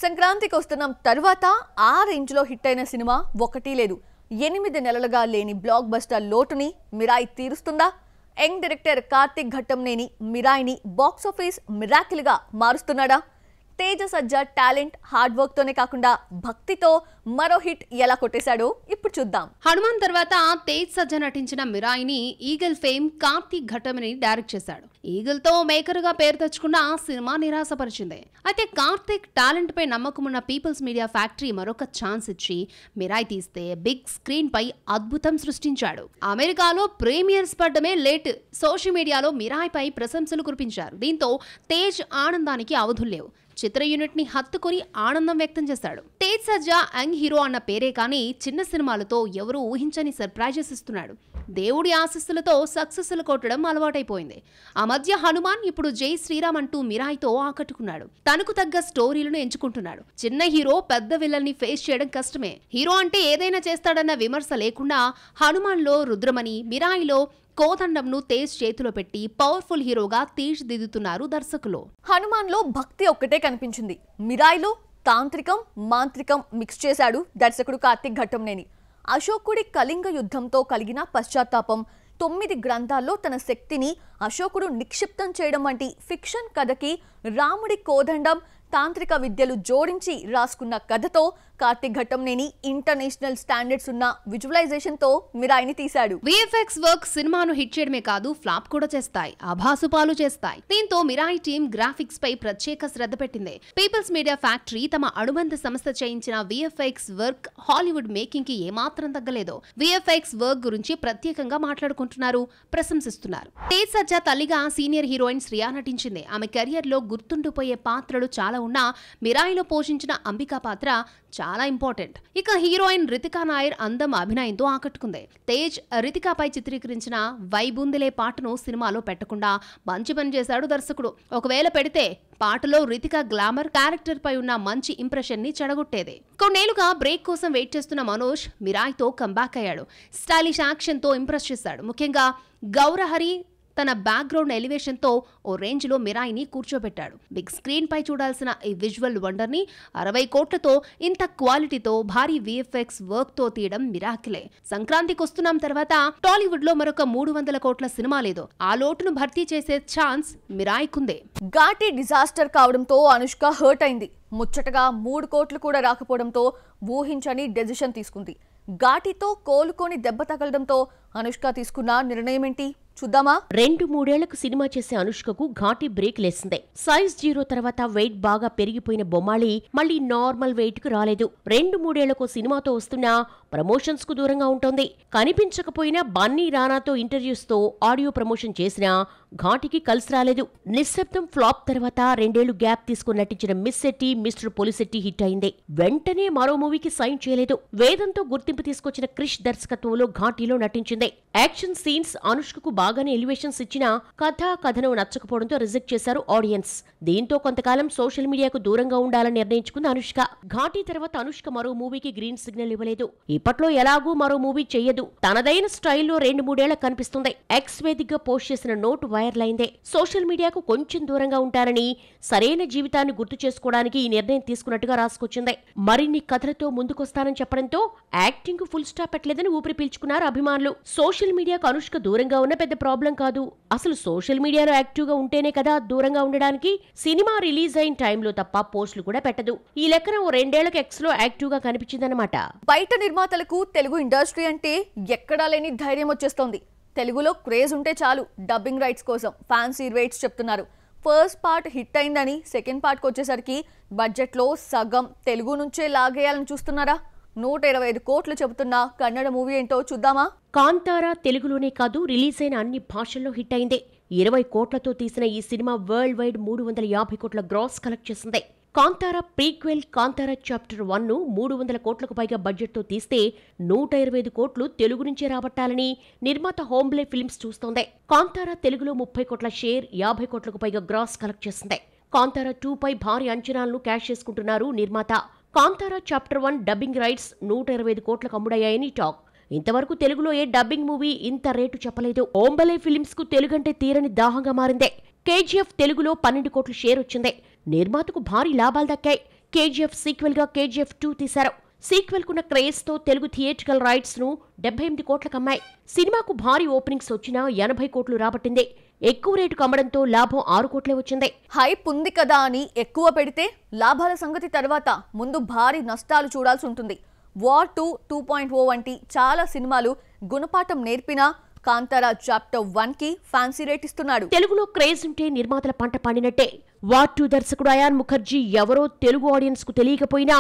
సంక్రాంతికి వస్తున్నాం తర్వాత ఆ రేంజ్ లో హిట్ అయిన సినిమా ఒకటి లేదు. 8 నెలలుగా లేని బ్లాక్ బస్టర్ లోటుని మిరాయి తీరుస్తుందా? యంగ్ డైరెక్టర్ కార్తిక్ ఘట్టంనేని మిరాయిని బాక్స్ ఆఫీస్ మిరాకిల్ గా మారుస్తున్నాడా? Teja Sajja talent hard work తోనే కాకుండా భక్తితో మరో హిట్ ఎలా కొట్టేశాడో ఇప్పుడు చూద్దాం. హనుమాన్ తర్వాత తేజ్ సజ్జా నటించిన మిరాయిని Eagle fame Karthik Ghattamaneni direct చేశాడు. ఈగల్ తో మేకర్ గా పేరు తెచ్చుకున్న సినిమా నిరాశపరిచింది. అయితే కార్తిక్ టాలెంట్ పై నమ్మకం ఉన్న పీపుల్స్ మీడియా ఫ్యాక్టరీ మరొక ఛాన్స్ ఇచ్చి మిరాయి తీస్తే బిగ్ స్క్రీన్ పై అద్భుతం సృష్టించాడు. అమెరికాలో ప్రీమియర్స్ పడ్డమే లేట్. సోషల్ మీడియాలో మిరాయి పై ప్రశంసలు కురిపించారు. దీంతో తేజ్ ఆనందానికి అవధుల్లేవు. చిత్ర యూనిట్ ని హత్తుకొని ఆనందం వ్యక్తం చేశాడు. తేజ్ సజ్జా యంగ్ హీరో అన్న పేరే కానీ చిన్న సినిమాలతో ఎవరూ ఊహించని సర్ప్రైజెస్ ఇస్తున్నాడు. దేవుడి ఆశీస్సులతో సక్సెస్లు కొట్టడం అలవాటైపోయింది. ఆ మధ్య హనుమాన్, ఇప్పుడు జై శ్రీరామ్ అంటూ మిరాయితో ఆకట్టుకున్నాడు. తనకు తగ్గ స్టోరీలను ఎంచుకుంటున్నాడు. చిన్న హీరో పెద్ద విలన్ని ఫేస్ చేయడం కష్టమే. హీరో అంటే ఏదైనా చేస్తాడన్న విమర్శ లేకుండా హనుమాన్ లో రుద్రమణి, మిరాయిలో కోదండంను తేజ్ చేతిలో పెట్టి పవర్ఫుల్ హీరోగా తీర్చిదిద్దుతున్నారు దర్శకులు. హనుమాన్ లో భక్తి ఒక్కటే కనిపించింది. మిరాయిలో తాంత్రికం మాంత్రికం మిక్స్ చేశాడు దర్శకుడు కార్తిక్ ఘట్టంనేని. అశోకుడి కళింగ యుద్ధంతో కలిగిన పశ్చాత్తాపం, 9 గ్రంథాల్లో తన శక్తిని అశోకుడు నిక్షిప్తం చేయడం వంటి ఫిక్షన్ కథకి రాముడి కోదండం తాంత్రిక విద్యలు జోడించి రాసుకున్న కథతో కార్తిక్ ఘట్టంనేని ఇంటర్నేషనల్ స్టాండర్డ్స్ ఉన్న విజువలైజేషన్ తో మిరాయిని తీశాడు. విఎఫ్ఎక్స్ వర్క్ సినిమాను హిట్ చేయడమే కాదు, ఫ్లాప్ కూడా చేస్తాయి, ఆభాసుపాలు చేస్తాయి. దీంతో మిరాయి టీం గ్రాఫిక్స్ పై ప్రత్యేక శ్రద్ధ పెట్టింది. పీపుల్స్ మీడియా ఫ్యాక్టరీ తమ అనుబంధ సంస్థ చేయించిన విఎఫ్ఎక్స్ వర్క్ హాలీవుడ్ మేకింగ్ కి ఏమాత్రం తగ్గలేదు. విఎఫ్ఎక్స్ వర్క్ గురించి ప్రత్యేకంగా మాట్లాడుకుంటున్నారు, ప్రశంసిస్తున్నారు. తేజ్ సజ్జా తల్లిగా సీనియర్ హీరోయిన్ శ్రియా నటించింది. ఆమె కెరియర్ లో గుర్తుండిపోయే పాత్రలు చాలా ఉన్నా మిరాయిలో పోషించిన అంబికా పాత్ర చాలా ఇంపార్టెంట్. ఇక హీరోయిన్ రితికా నాయర్ అందం, అభినయంతో ఆకట్టుకుంది. తేజ్ రితికాపై చిత్రీకరించిన వైబుందిలే పాటను సినిమాలో పెట్టకుండా మంచి పని చేశాడు దర్శకుడు. ఒకవేళ పెడితే పాటలో రితికా గ్లామర్ క్యారెక్టర్ పై ఉన్న మంచి ఇంప్రెషన్ ని చెడగొట్టేది. కొన్నేళ్లుగా బ్రేక్ కోసం వెయిట్ చేస్తున్న మనోజ్ మిరాయితో కంబ్యాక్ అయ్యాడు. స్టైలిష్ యాక్షన్ తో ఇంప్రెస్ చేశాడు. ముఖ్యంగా గౌరహరి తన బ్యాక్గ్రౌండ్ ఎలివేషన్ తో ఓ రేంజ్ లో మిరాయిని కూర్చోబెట్టాడు. బిగ్ స్క్రీన్ పై చూడాల్సిన ఈ విజువల్ వండర్ ని 60 కోట్లతో ఇంత క్వాలిటీతో భారీ విఎఫ్ఎక్స్ వర్క్ తో తీయడం మిరాకిలే. సంక్రాంతికి వస్తున్నాం తర్వాత టాలీవుడ్ లో మరొక 300 కోట్ల సినిమా లేదు. ఆ లోటును భర్తీ చేసే ఛాన్స్ మిరాయికుందే. ఘాటి డిజాస్టర్ కావడంతో అనుష్క హర్ట్ అయింది. ముచ్చటగా 3 కోట్లు కూడా రాకపోవడంతో ఊహించని డెసిషన్ తీసుకుంది. ఘాటితో కోలుకొని దెబ్బ తగలడంతో అనుష్క తీసుకున్న నిర్ణయం ఏంటి చూద్దామా? 2-3 ఏళ్లకు సినిమా చేసే అనుష్కకు ఘాటి బ్రేక్ లేసిందే. సైజ్ 0 తర్వాత వెయిట్ బాగా పెరిగిపోయిన బొమ్మాళి మళ్లీ నార్మల్ వెయిట్ కు రాలేదు. 2-3 ఏళ్లకు సినిమాతో వస్తున్నా ప్రమోషన్స్ కు దూరంగా ఉంటోంది. కనిపించకపోయినా బన్నీ రానాతో ఇంటర్వ్యూస్ తో ఆడియో ప్రమోషన్ చేసినా ఘాటికి కలిసి రాలేదు. నిశ్శబ్దం ఫ్లాప్ తర్వాత 2 ఏళ్లు గ్యాప్ తీసుకుని నటించిన miss Shetty, mister Polishetty hit అయింది. వెంటనే మరో మూవీకి సైన్ చేయలేదు. వేదంతో గుర్తింపు తీసుకొచ్చిన క్రిష్ దర్శకత్వంలో ఘాటిలో నటించింది. యాక్షన్ సీన్స్ అనుష్కకు బాగానే ఎలివేషన్స్ ఇచ్చినా కథనం నచ్చకపోవడంతో రిజెక్ట్ చేశారు ఆడియన్స్. దీంతో కొంతకాలం సోషల్ మీడియాకు దూరంగా ఉండాలని నిర్ణయించుకుంది అనుష్క. ఘాటి తర్వాత అనుష్క మరో మూవీకి గ్రీన్ సిగ్నల్ ఇవ్వలేదు. ఇప్పట్లో ఎలాగూ మరో మూవీ చెయ్యదు. తనదైన స్టైల్లో 2-3 ఏళ్లకు కనిపిస్తుంది. ఎక్స్ వేదికగా పోస్ట్ చేసిన నోట్ వైరల్ అయిందే. సోషల్ మీడియాకు కొంచెం దూరంగా ఉంటారని, సరైన జీవితాన్ని గుర్తు చేసుకోవడానికి ఈ నిర్ణయం తీసుకున్నట్టుగా రాసుకొచ్చింది. మరిన్ని కథలతో ముందుకొస్తానని చెప్పడంతో యాక్టింగ్ ఫుల్ స్టాప్ పెట్టలేదని ఊపిరి పీల్చుకున్నారు అభిమానులు. సోషల్ మీడియాకు అనుష్క దూరంగా ఉన్న పెద్ద ప్రాబ్లం కాదు. అసలు సోషల్ మీడియాలో యాక్టివ్ గా ఉంటేనే కదా దూరంగా ఉండడానికి. సినిమా రిలీజ్ అయిన టైంలో తప్ప పోస్టులు కూడా పెట్టదు. ఈ లెక్కన ఓ 2 ఏళ్లకు ఎక్స్ లో యాక్టివ్ గా కనిపించిందన్నమాట. బయట నిర్మాతలకు తెలుగు ఇండస్ట్రీ అంటే ఎక్కడా లేని ధైర్యం వచ్చేస్తోంది. తెలుగులో క్రేజ్ ఉంటే చాలు డబ్బింగ్ రైట్స్ కోసం ఫ్యాన్సీ రేట్స్ చెప్తున్నారు. ఫస్ట్ పార్ట్ హిట్ అయిందని సెకండ్ పార్ట్కి వచ్చేసరికి బడ్జెట్లో సగం తెలుగు నుంచే లాగేయాలని చూస్తున్నారా? 125 కోట్లు చెబుతున్న కన్నడ మూవీ ఏంటో చూద్దామా? కాంతారా తెలుగులోనే కాదు, రిలీజ్ అయిన అన్ని భాషల్లో హిట్ అయింది. 20 కోట్లతో తీసిన ఈ సినిమా వరల్డ్ వైడ్ 350 కోట్ల గ్రాస్ కలెక్ట్ చేసింది. కాంతారా ప్రీక్వెల్ కాంతారా చాప్టర్ 1 ను 300 కోట్లకు పైగా బడ్జెట్తో తీస్తే 125 కోట్లు తెలుగు నుంచే రాబట్టాలని నిర్మాత హోమ్బ్లే ఫిల్మ్స్ చూస్తోంది. కాంతారా తెలుగులో 30 కోట్ల షేర్, 50 కోట్లకు పైగా గ్రాస్ కలెక్ట్ చేసింది. కాంతారా 2 పై భారీ అంచనాలను క్యాష్ చేసుకుంటున్నారు నిర్మాత. కాంతారా చాప్టర్ 1 డబ్బింగ్ రైట్స్ 125 కోట్లకు అమ్ముడయ్యాయని టాక్. ఇంతవరకు తెలుగులో ఏ డబ్బింగ్ మూవీ ఇంత రేటు చెప్పలేదు. హోంబలే ఫిల్మ్స్ కు తెలుగంటే తీరని దాహంగా మారిందే. కేజీఎఫ్ తెలుగులో 12 కోట్ల షేర్ వచ్చింది. నిర్మాతకు భారీ లాభాలు దక్కాయి. కేజీఎఫ్ సీక్వెల్ గా కేజీఎఫ్ 2 తీశారు. సీక్వెల్ కున్న క్రేజ్ తో తెలుగు థియేట్రికల్ రైట్స్ ను 78 కోట్లకు అమ్మాయి. సినిమాకు భారీ ఓపెనింగ్స్ వచ్చినా 80 కోట్లు రాబట్టింది. ఎక్కువ రేటుకు అమ్మడంతో లాభం 6 కోట్లే వచ్చింది. హైప్ ఉంది కదా అని ఎక్కువ పెడితే లాభాల సంగతి తర్వాత ముందు భారీ నష్టాలు చూడాల్సి ఉంటుంది. వార్ 2, 2.0 వంటి చాలా సినిమాలు గుణపాఠం నేర్పినా కాంతారా చాప్టర్ 1 కి ఫ్యాన్సీ రేట్ ఇస్తున్నాడు. తెలుగులో క్రేజ్ ఉంటే నిర్మాతల పంట పండినట్టే. వార్ 2 దర్శకుడు అయాన్ ముఖర్జీ ఎవరో తెలుగు ఆడియన్స్ కు తెలియకపోయినా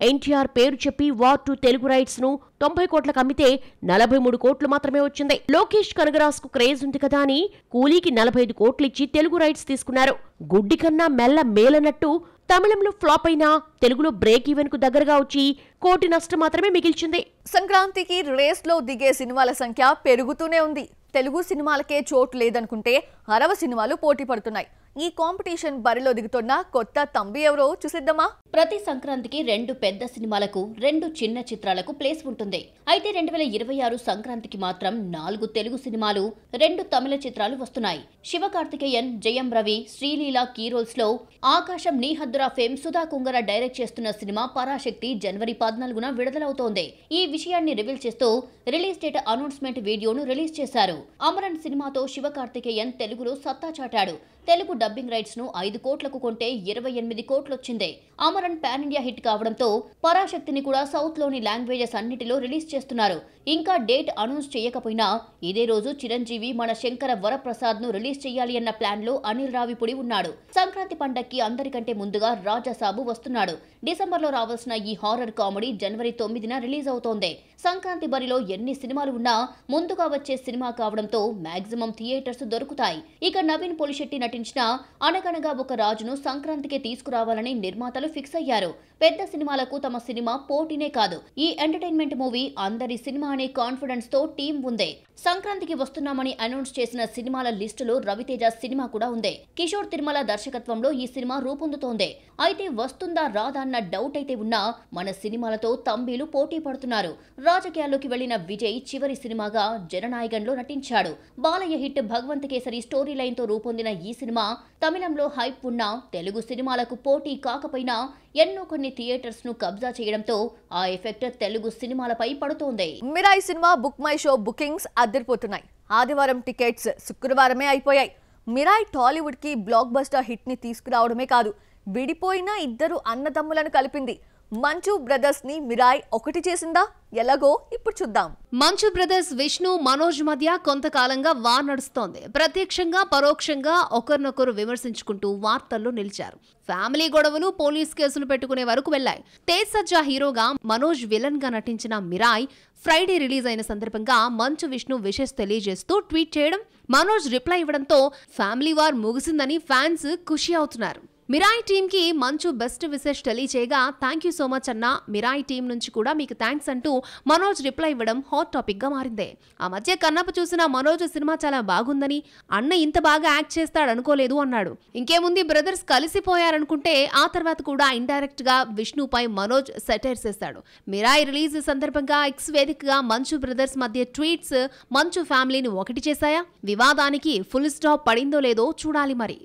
ఎన్టీఆర్ పేరు చెప్పి వార్ 2 తెలుగు రైట్స్ ను 90 కోట్లకు అమ్మితే 43 కోట్లు మాత్రమే వచ్చింది. లోకేష్ కనగరాజ్ కు క్రేజ్ ఉంది కదా అని కూలీకి 45 కోట్లు ఇచ్చి తెలుగు రైట్స్ తీసుకున్నారు. గుడ్డి కన్నా మెల్ల మేలన్నట్టు తమిళంలో ఫ్లాప్ అయినా తెలుగులో బ్రేక్ ఈవెన్ కు దగ్గరగా వచ్చి 1 కోటి నష్టం మాత్రమే మిగిల్చింది. సంక్రాంతికి రేస్ లో దిగే సినిమాల సంఖ్య పెరుగుతూనే ఉంది. తెలుగు సినిమాలకే చోటు లేదనుకుంటే అరవ సినిమాలు పోటీ పడుతున్నాయి. ఈ కాంపిటీషన్ బరిలో దిగుతున్న కొత్త తంబి ఎవరో చూసిద్దామా? ప్రతి సంక్రాంతికి 2 పెద్ద సినిమాలకు 2 చిన్న చిత్రాలకు ప్లేస్ ఉంటుంది. అయితే 2026 సంక్రాంతికి మాత్రం 4 తెలుగు సినిమాలు 2 తమిళ చిత్రాలు వస్తున్నాయి. శివకార్తికేయన్, జయం రవి, శ్రీలీల కీ రోల్స్ లో ఆకాశం నీ హద్దురా ఫేమ్ సుధా కుంగర డైరెక్ట్ చేస్తున్న సినిమా పరాశక్తి జనవరి 14న విడుదలవుతోంది. ఈ విషయాన్ని రివీల్ చేస్తూ రిలీజ్ డేట్ అనౌన్స్మెంట్ వీడియోను రిలీజ్ చేశారు. అమరన్ సినిమాతో శివకార్తికేయన్ తెలుగులో సత్తా చాటాడు. తెలుగు డబ్బింగ్ రైట్స్ ను 5 కోట్లకు కొంటే 28 కోట్లొచ్చింది. అమరన్ పాన్ ఇండియా హిట్ కావడంతో పరాశక్తిని కూడా సౌత్ లోని లాంగ్వేజెస్ అన్నిటిలో రిలీజ్ చేస్తున్నారు. ఇంకా డేట్ అనౌన్స్ చేయకపోయినా ఇదే రోజు చిరంజీవి మన శంకర వరప్రసాద్ ను రిలీజ్ చేయాలి అన్న ప్లాన్ లో అనిల్ రావిపూడి ఉన్నాడు. సంక్రాంతి పండక్కి అందరికంటే ముందుగా రాజాసాబు వస్తున్నాడు. డిసెంబర్ లో రావాల్సిన ఈ హారర్ కామెడీ జనవరి 9న రిలీజ్ అవుతోంది. సంక్రాంతి బరిలో ఎన్ని సినిమాలు ఉన్నా ముందుగా వచ్చే సినిమా కావడంతో మాక్సిమం థియేటర్స్ దొరుకుతాయి. ఇక నవీన్ పొలిశెట్టి నటించిన అనగనగా ఒక రాజును సంక్రాంతికి తీసుకురావాలని నిర్మాతలు ఫిక్స్ అయ్యారు. పెద్ద సినిమాలకు తమ సినిమా పోటీనే కాదు, ఈ ఎంటర్టైన్మెంట్ మూవీ అందరి సినిమా అనే కాన్ఫిడెన్స్ తో టీం ఉంది. సంక్రాంతికి వస్తున్నామని అనౌన్స్ చేసిన సినిమాల లిస్టులో రవితేజ సినిమా కూడా ఉంది. కిషోర్ తిరుమల దర్శకత్వంలో ఈ సినిమా రూపొందుతోంది. అయితే వస్తుందా రాదా అన్న డౌట్ అయితే ఉన్నా మన సినిమాలతో తంబీలు పోటీ పడుతున్నారు. రాజకీయాల్లోకి వెళ్లిన విజయ్ చివరి సినిమాగా జననాయకంలో నటించాడు. Balayya hit Bhagavanth Kesari story line తో రూపొందిన ఈ సినిమా తమిళంలో హైప్ ఉన్నా తెలుగు సినిమాలకు పోటీ కాకపోయినా ఎన్నో కొన్ని థియేటర్స్ ను కబ్జా చేయడంతో ఆ ఎఫెక్ట్ తెలుగు సినిమాలపై పడుతోంది. Mirai cinema book my show bookings అదిరిపోతున్నాయి. ఆదివారం టికెట్స్ శుక్రవారమే అయిపోయాయి. మిరాయి టాలీవుడ్ కి బ్లాక్ బస్టర్ హిట్ ని తీసుకురావడమే కాదు, విడిపోయిన ఇద్దరు అన్నదమ్ములను కలిపింది. మంచు బ్రదర్స్ ని మిరాయి ఒకటి చేసిందా? ఎలాగో ఇప్పుడు చూద్దాం. మంచు బ్రదర్స్ విష్ణు, మనోజ్ మధ్య కొంతకాలంగా వార్ నడుస్తోంది. ప్రత్యక్షంగా పరోక్షంగా ఒకరినొకరు విమర్శించుకుంటూ వార్తల్లో నిలిచారు. ఫ్యామిలీ గొడవలు, పోలీస్ కేసులు పెట్టుకునే వరకు వెళ్లాయి. తేజ్ సజ్జా హీరోగా, మనోజ్ విలన్ గా నటించిన మిరాయ్ ఫ్రైడే రిలీజ్ అయిన సందర్భంగా మంచు విష్ణు విషెస్ తెలియజేస్తూ ట్వీట్ చేయడం, మనోజ్ రిప్లై ఇవ్వడంతో ఫ్యామిలీ వార్ ముగిసిందని ఫ్యాన్స్ ఖుషి అవుతున్నారు. మిరాయి టీమ్ కి మంచు బెస్ట్ విషెస్ తెలియచేయగా థ్యాంక్ యూ సో మచ్ అన్న, మిరాయి టీం నుంచి కూడా మీకు థ్యాంక్స్ అంటూ మనోజ్ రిప్లై ఇవ్వడం హాట్ టాపిక్ గా మారింది. ఆ మధ్య కన్నప్ప చూసిన మనోజ్ సినిమా చాలా బాగుందని, అన్న ఇంత బాగా యాక్ట్ చేస్తాడనుకోలేదు అన్నాడు. ఇంకేముంది, బ్రదర్స్ కలిసిపోయారనుకుంటే ఆ తర్వాత కూడా ఇండైరెక్ట్ గా విష్ణుపై మనోజ్ సెటైర్స్ చేశాడు. మిరాయి రిలీజ్ సందర్భంగా ఎక్స్ వేదికగా మంచు బ్రదర్స్ మధ్య ట్వీట్స్ మంచు ఫ్యామిలీని ఒకటి చేశాయా? వివాదానికి ఫుల్ స్టాప్ పడిందో లేదో చూడాలి మరి.